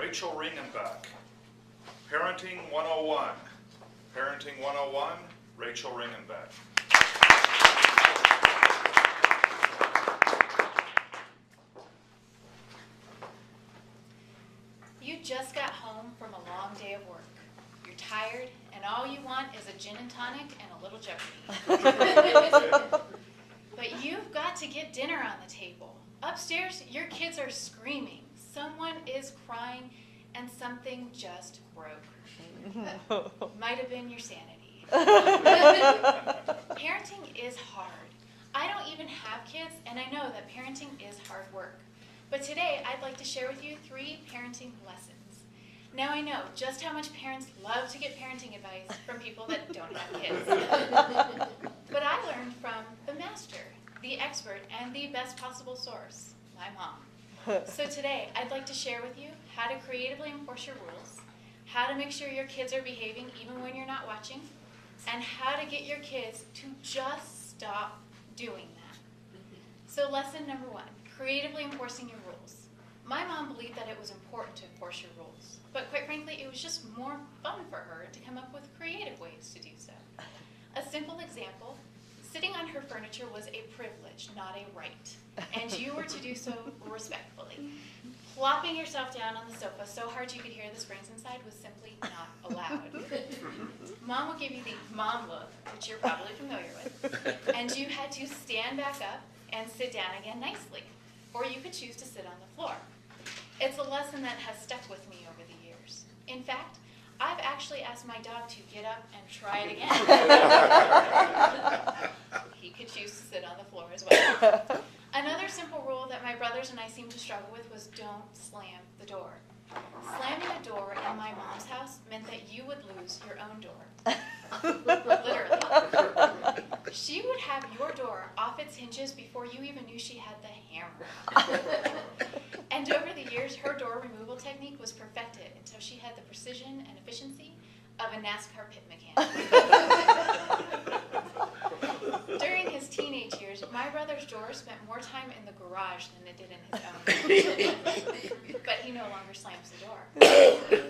Rachel Ringenbach. Parenting 101. Parenting 101, Rachel Ringenbach. You just got home from a long day of work. You're tired, and all you want is a gin and tonic and a little Jeopardy. But you've got to get dinner on the table. Upstairs, your kids are screaming. Someone is crying, and something just broke. Might have been your sanity. Parenting is hard. I don't even have kids, and I know that parenting is hard work. But today, I'd like to share with you 3 parenting lessons. Now I know just how much parents love to get parenting advice from people that don't have kids. But I learned from the master, the expert, and the best possible source, my mom. So today, I'd like to share with you how to creatively enforce your rules, how to make sure your kids are behaving even when you're not watching, and how to get your kids to just stop doing that. So lesson number 1, creatively enforcing your rules. My mom believed that it was important to enforce your rules, but quite frankly, it was just more fun for her to come up with creative ways to do so. A simple example, sitting on her furniture was a privilege, not a right, and you were to do so respectfully. Plopping yourself down on the sofa so hard you could hear the springs inside was simply not allowed. Mom would give you the mom look, which you're probably familiar with, and you had to stand back up and sit down again nicely, or you could choose to sit on the floor. It's a lesson that has stuck with me over the years. In fact, I've actually asked my dog to get up and try it again. He could choose to sit on the floor as well. Another simple rule that my brothers and I seemed to struggle with was don't slam the door. Slamming a door in my mom's house meant that you would lose your own door. Literally. She would have your door off its hinges before you even knew she had the hammer. And over the years, her door removal technique was perfected until she had the precision and efficiency of a NASCAR pit mechanic. During his teenage years, my brother's door spent more time in the garage than it did in his own. But he no longer slams the door.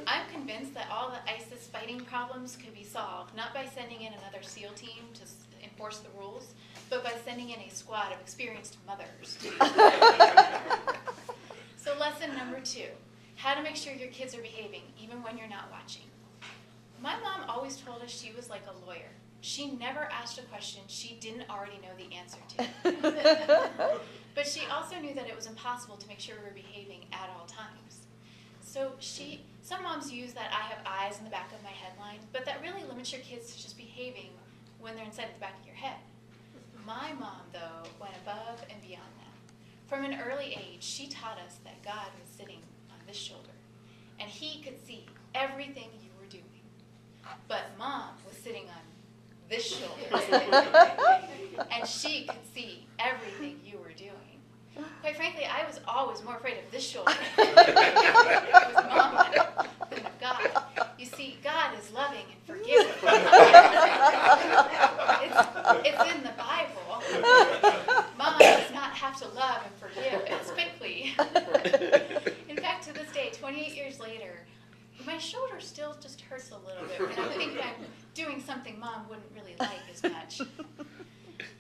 I'm convinced that all the ISIS fighting problems could be solved not by sending in another SEAL team to enforce the rules, but by sending in a squad of experienced mothers to So lesson number 2, how to make sure your kids are behaving even when you're not watching. My mom always told us she was like a lawyer. She never asked a question she didn't already know the answer to. But she also knew that it was impossible to make sure we were behaving at all times. So some moms use that I have eyes in the back of my head line, but that really limits your kids to just behaving when they're inside the back of your head. My mom, though, went above and beyond that. From an early age, she taught us that God was sitting on this shoulder, and he could see everything you were doing. But Mom was sitting on this shoulder, and she could see everything you were doing. Quite frankly, I was always more afraid of this shoulder. It was Mom than of God. You see, God is loving and forgiving. It's in the Bible. Mom does not have to love and forgive as quickly. In fact, to this day, 28 years later, my shoulder still just hurts a little bit when I think I'm doing something Mom wouldn't really like as much.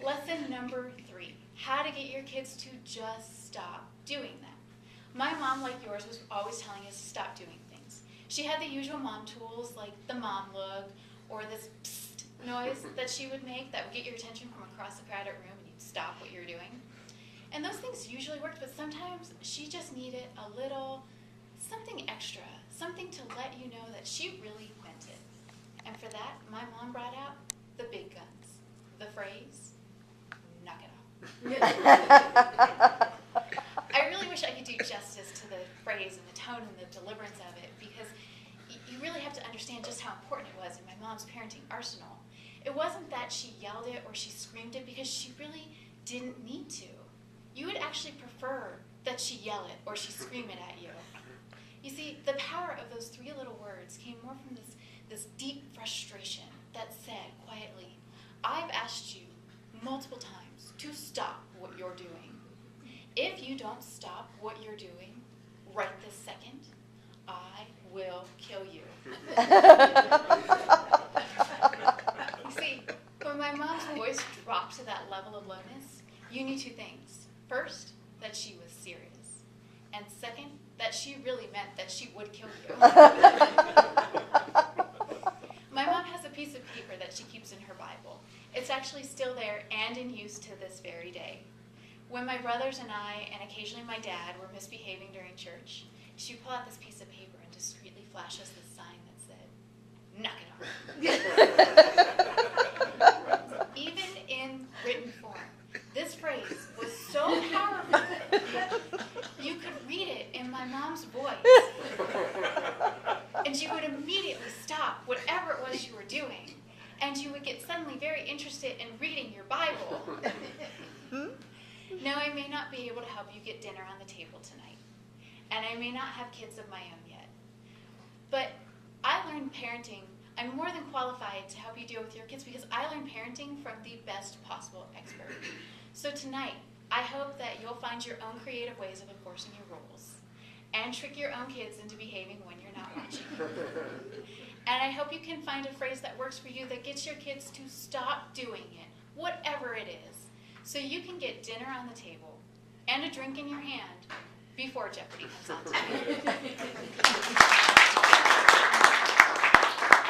Lesson number 3, how to get your kids to just stop doing that. My mom, like yours, was always telling us to stop doing things. She had the usual mom tools like the mom look or this psst noise that she would make that would get your attention from across the crowded room and you'd stop what you were doing. And those things usually worked, but sometimes she just needed a little something extra, something to let you know that she really meant it. And for that, my mom brought out the big guns, the phrase, knock it off. I really wish I could do justice to the phrase and the tone and the deliverance of it, because you really have to understand just how important it was in my mom's parenting arsenal. It wasn't that she yelled it or she screamed it because she really didn't need to. You would actually prefer that she yell it or she scream it at you. You see, the power of those 3 little words came more from this deep frustration that said quietly, I've asked you multiple times to stop what you're doing. If you don't stop what you're doing right this second, I will kill you. You see, when my mom's voice dropped to that level of lowness, you knew two things. First, that she was serious. And second, that she really meant that she would kill you. My mom has a piece of paper that she keeps in her Bible. It's actually still there and in use to this very day. When my brothers and I, and occasionally my dad, were misbehaving during church, she'd pull out this piece of paper and discreetly flash us this sign that said, "Knock it off." Even in written form, this phrase was so powerful, you could read it in my mom's voice, and you would immediately stop whatever it was you were doing, and you would get suddenly very interested in reading your Bible. Now, I may not be able to help you get dinner on the table tonight, and I may not have kids of my own yet, but I learned parenting. I'm more than qualified to help you deal with your kids because I learned parenting from the best possible expert. So tonight, I hope that you'll find your own creative ways of enforcing your rules and trick your own kids into behaving when you're not watching. And I hope you can find a phrase that works for you that gets your kids to stop doing it, whatever it is, so you can get dinner on the table and a drink in your hand before Jeopardy comes on tonight.